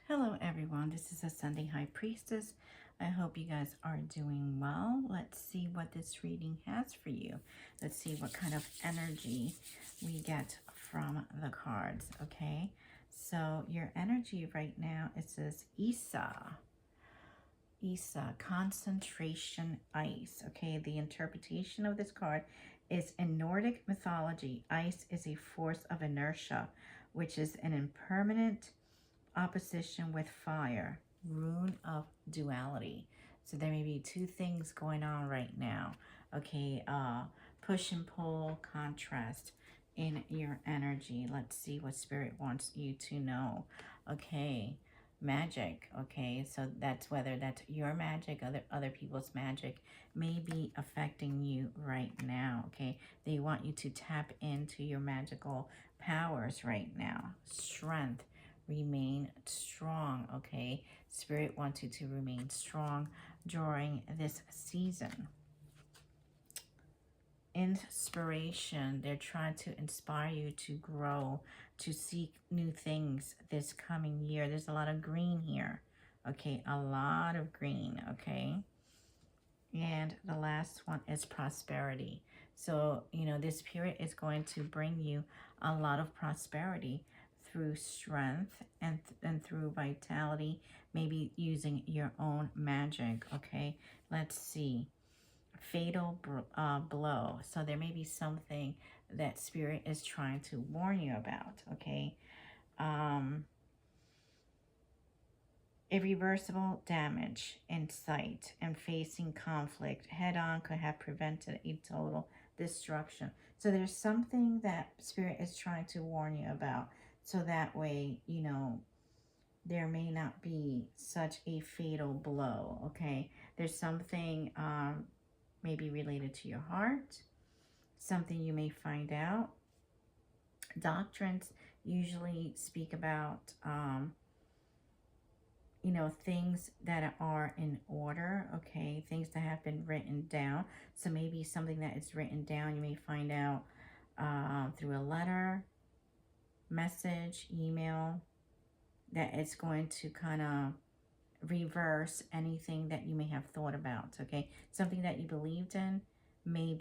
Hello everyone, this is a Sunday High Priestess. I hope you guys are doing well. Let's see what this reading has for you. Let's see what kind of energy we get from the cards, okay? So your energy right now, it says Isa. Isa, concentration ice, okay? The interpretation of this card is in Nordic mythology, ice is a force of inertia, which is an impermanent opposition with fire, rune of duality. So there may be two things going on right now. Okay, push and pull, contrast in your energy. Let's see what Spirit wants you to know. Okay, magic. Okay, so that's whether that's your magic, other people's magic may be affecting you right now. Okay, they want you to tap into your magical powers right now. Strength, remain strong. Okay, Spirit wants you to remain strong during this season. Inspiration, they're trying to inspire you to grow, to seek new things this coming year. There's a lot of green here. Okay, a lot of green. Okay, and the last one is prosperity. So, you know, this period is going to bring you a lot of prosperity through strength and through vitality, maybe using your own magic. Okay, let's see. Fatal blow. So there may be something that Spirit is trying to warn you about. Okay, irreversible damage in sight, and facing conflict head-on could have prevented a total destruction. So there's something that Spirit is trying to warn you about, so that way, you know, there may not be such a fatal blow. Okay, there's something maybe related to your heart, something you may find out. Doctrines usually speak about you know, things that are in order, okay, things that have been written down. So maybe something that is written down, you may find out through a letter, message, email, that it's going to kind of reverse anything that you may have thought about. Okay, something that you believed in may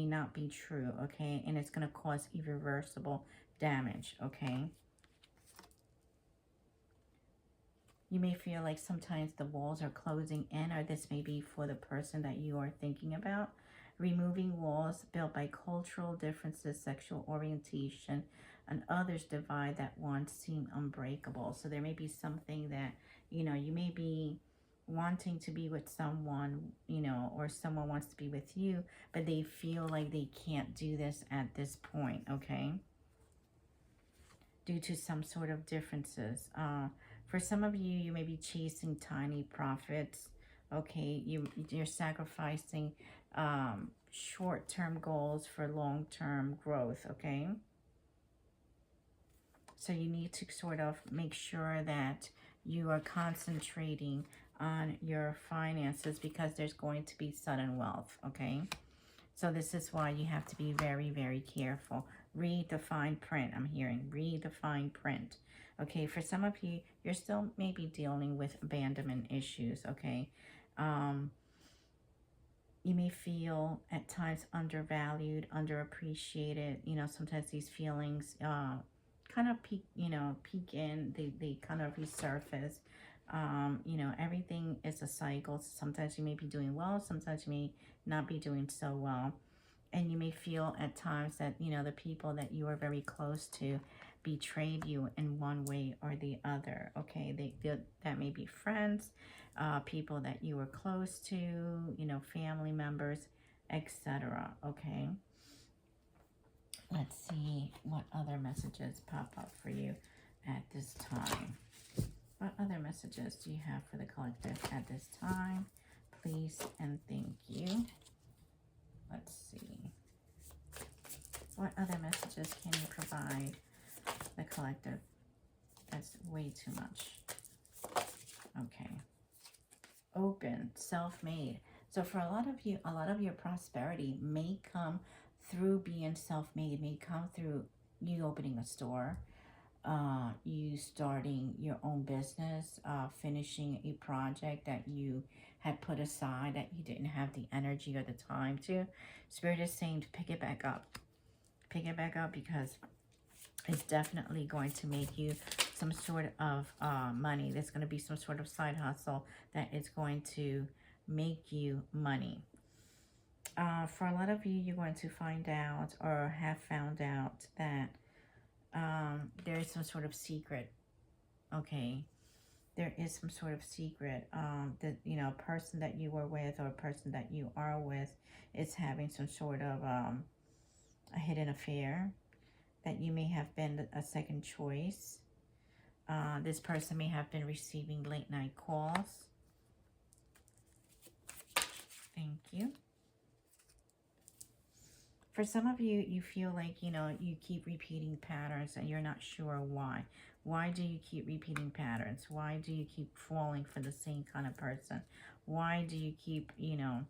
not be true. Okay, and it's going to cause irreversible damage. Okay, you may feel like sometimes the walls are closing in, or this may be for the person that you are thinking about. Removing walls built by cultural differences, sexual orientation, and others divide that once seemed unbreakable. So there may be something that, you know, you may be wanting to be with someone, you know, or someone wants to be with you, but they feel like they can't do this at this point, okay? Due to some sort of differences. For some of you, you may be chasing tiny profits. Okay, you're sacrificing short-term goals for long-term growth. Okay, so you need to sort of make sure that you are concentrating on your finances, because there's going to be sudden wealth. Okay, so this is why you have to be very, very careful. Read the fine print. I'm hearing read the fine print. Okay, for some of you, you're still maybe dealing with abandonment issues. Okay, you may feel at times undervalued, underappreciated. You know, sometimes these feelings kind of peak in, they kind of resurface. You know, everything is a cycle. Sometimes you may be doing well, sometimes you may not be doing so well. And you may feel at times that, you know, the people that you are very close to betrayed you in one way or the other. Okay, that may be friends, people that you were close to, you know, family members, etc. Okay, let's see what other messages pop up for you at this time. What other messages do you have for the collective at this time? Please and thank you. Let's see. What other messages can you provide the collective? That's way too much. Okay. Open, self-made. So for a lot of you, a lot of your prosperity may come through being self-made, may come through you opening a store, you starting your own business, finishing a project that you had put aside that you didn't have the energy or the time to. Spirit is saying to pick it back up. Pick it back up, because it's definitely going to make you some sort of money. There's going to be some sort of side hustle that is going to make you money. For a lot of you, you're going to find out or have found out that there is some sort of secret, okay? There is some sort of secret that, you know, a person that you were with or a person that you are with is having some sort of a hidden affair, that you may have been a second choice. This person may have been receiving late night calls. Thank you. For some of you, you feel like, you know, you keep repeating patterns and you're not sure why. Why do you keep repeating patterns? Why do you keep falling for the same kind of person? Why do you keep, you know,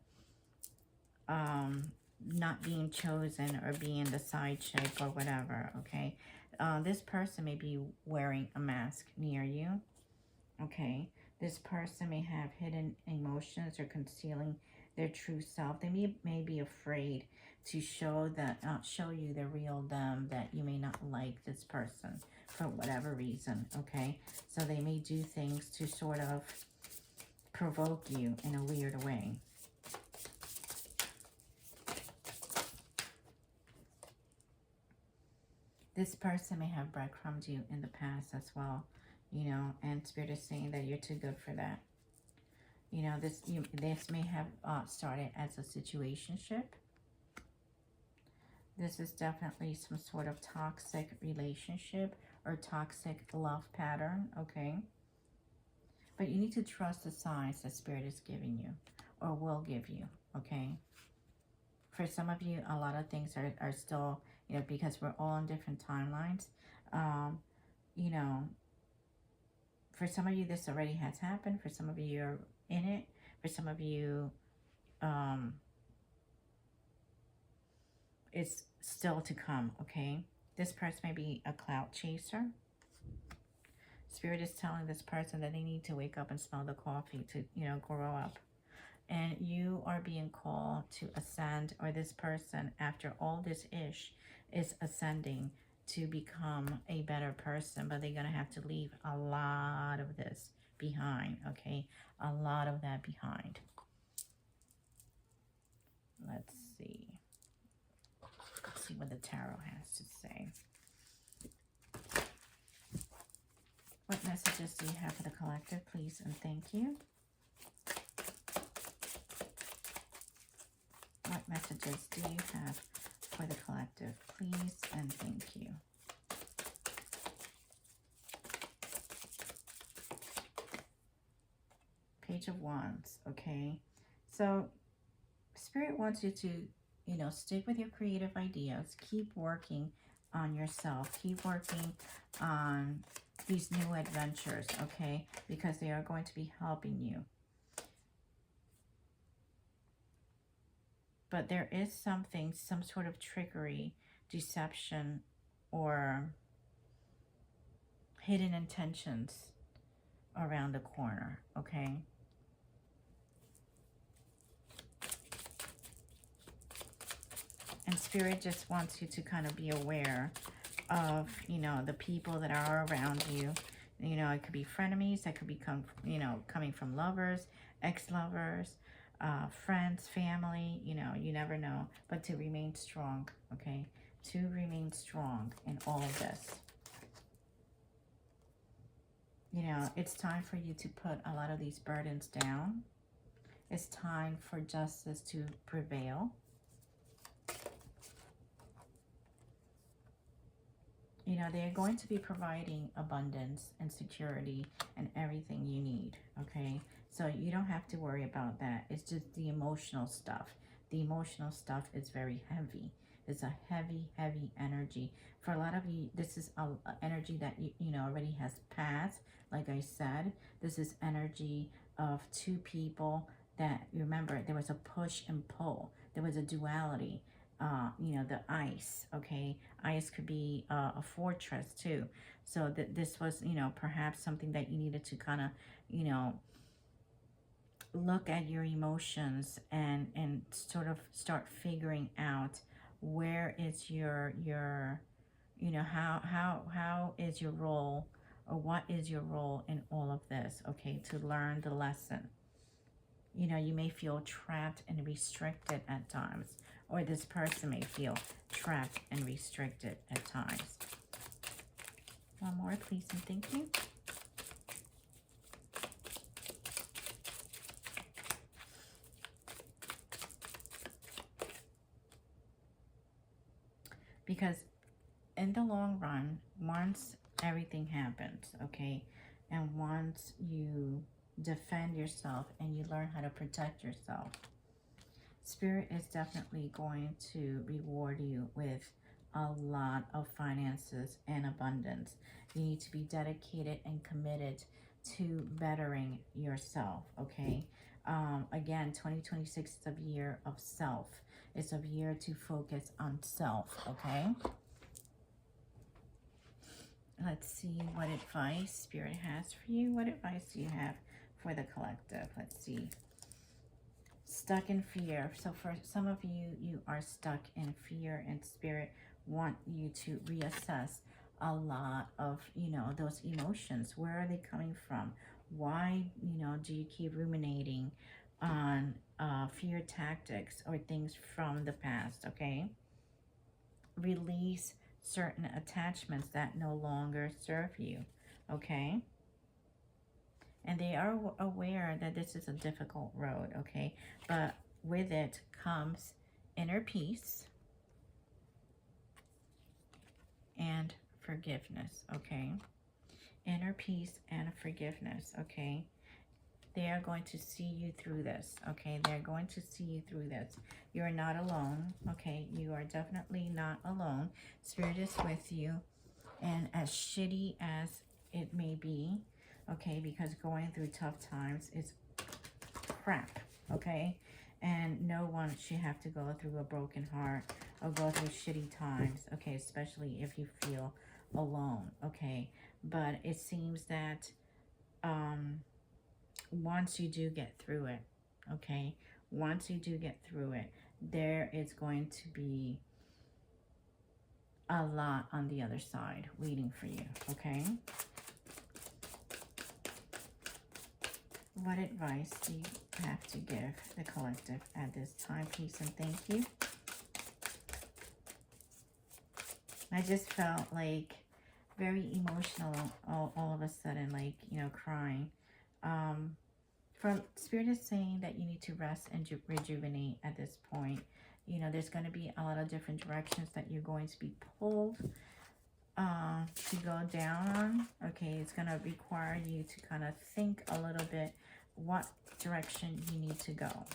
not being chosen or being the side chick or whatever, okay? This person may be wearing a mask near you, okay? This person may have hidden emotions or concealing their true self. They may be afraid to show you the real them, that you may not like this person for whatever reason, okay? So they may do things to sort of provoke you in a weird way. This person may have breadcrumbed you in the past as well, you know, and Spirit is saying that you're too good for that. You know, this may have started as a situationship. This is definitely some sort of toxic relationship or toxic love pattern, okay? But you need to trust the signs that Spirit is giving you or will give you, okay? For some of you, a lot of things are still, you know, because we're all on different timelines. You know, for some of you, this already has happened. For some of you, you're in it. For some of you, it's still to come, okay? This person may be a clout chaser. Spirit is telling this person that they need to wake up and smell the coffee to, you know, grow up. And you are being called to ascend, or this person, after all this ish, is ascending to become a better person. But they're going to have to leave a lot of this behind, okay? A lot of that behind. Let's see. Let's see what the tarot has to say. What messages do you have for the collective, please and thank you? What messages do you have for the collective, please and thank you? Page of Wands, okay? So Spirit wants you to, you know, stick with your creative ideas. Keep working on yourself. Keep working on these new adventures, okay? Because they are going to be helping you. But there is something, some sort of trickery, deception, or hidden intentions around the corner, okay? And Spirit just wants you to kind of be aware of, you know, the people that are around you. You know, it could be frenemies, that could become, you know, coming from lovers, ex-lovers, friends, family, you know, you never know. But to remain strong, okay? To remain strong in all of this. You know, it's time for you to put a lot of these burdens down. It's time for justice to prevail. You know, they're going to be providing abundance and security and everything you need, okay? So you don't have to worry about that. It's just the emotional stuff. The emotional stuff is very heavy. It's a heavy, heavy energy. For a lot of you, this is a energy that, you know, already has passed. Like I said, this is energy of two people that, remember, there was a push and pull. There was a duality. you know, the ice, okay? Ice could be a fortress too. So that this was, you know, perhaps something that you needed to kind of, you know, look at your emotions and sort of start figuring out where is your you know, how is your role, or what is your role in all of this, okay, to learn the lesson. You know, you may feel trapped and restricted at times, or this person may feel trapped and restricted at times. One more, please, and thank you. Because in the long run, once everything happens, okay, and once you defend yourself and you learn how to protect yourself, Spirit is definitely going to reward you with a lot of finances and abundance. You need to be dedicated and committed to bettering yourself, okay? Again, 2026 is a year of self. It's a year to focus on self, okay? Let's see what advice Spirit has for you. What advice do you have for the collective? Let's see. Stuck in fear. So for some of you, you are stuck in fear, and Spirit want you to reassess a lot of, you know, those emotions. Where are they coming from? Why, you know, do you keep ruminating on fear tactics or things from the past, okay? Release certain attachments that no longer serve you, okay? And they are aware that this is a difficult road, okay? But with it comes inner peace and forgiveness, okay? Inner peace and forgiveness, okay? They are going to see you through this, okay? They're going to see you through this. You are not alone, okay? You are definitely not alone. Spirit is with you. And as shitty as it may be, okay, because going through tough times is crap, okay? And no one should have to go through a broken heart or go through shitty times, okay, especially if you feel alone, okay? But it seems that once you do get through it, okay, once you do get through it, there is going to be a lot on the other side waiting for you, okay? What advice do you have to give the collective at this time, please, and thank you? I just felt like very emotional all of a sudden, like, you know, crying. From Spirit is saying that you need to rest and rejuvenate at this point. You know, there's going to be a lot of different directions that you're going to be pulled to go down on. Okay, it's going to require you to kind of think a little bit what direction you need to go.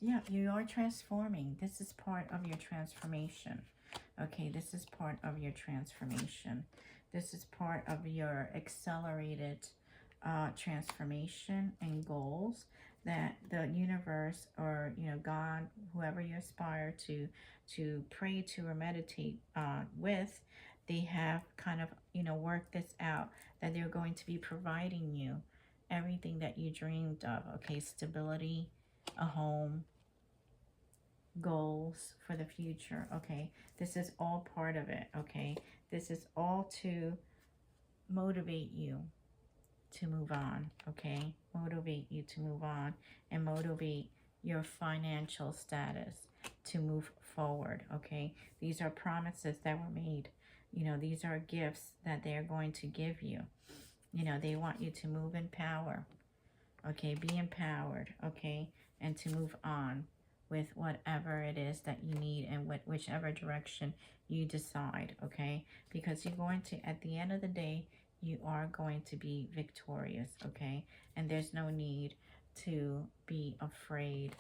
Yeah, you are transforming. This is part of your transformation. Okay, this is part of your transformation. This is part of your accelerated transformation and goals that the universe, or, you know, God, whoever you aspire to pray to or meditate with, they have kind of, you know, worked this out, that they're going to be providing you everything that you dreamed of. Okay, stability, a home, goals for the future. Okay, this is all part of it. Okay, this is all to motivate you to move on. Okay, motivate you to move on and motivate your financial status to move forward. Okay, these are promises that were made. You know, these are gifts that they are going to give you. You know, they want you to move in power. Okay, be empowered. Okay, and to move on with whatever it is that you need, and whichever direction you decide, okay? Because you're going to, at the end of the day, you are going to be victorious, okay? And there's no need to be afraid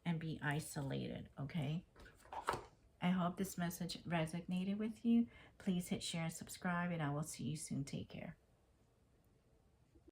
and be isolated, okay? I hope this message resonated with you. Please hit share and subscribe, and I will see you soon. Take care.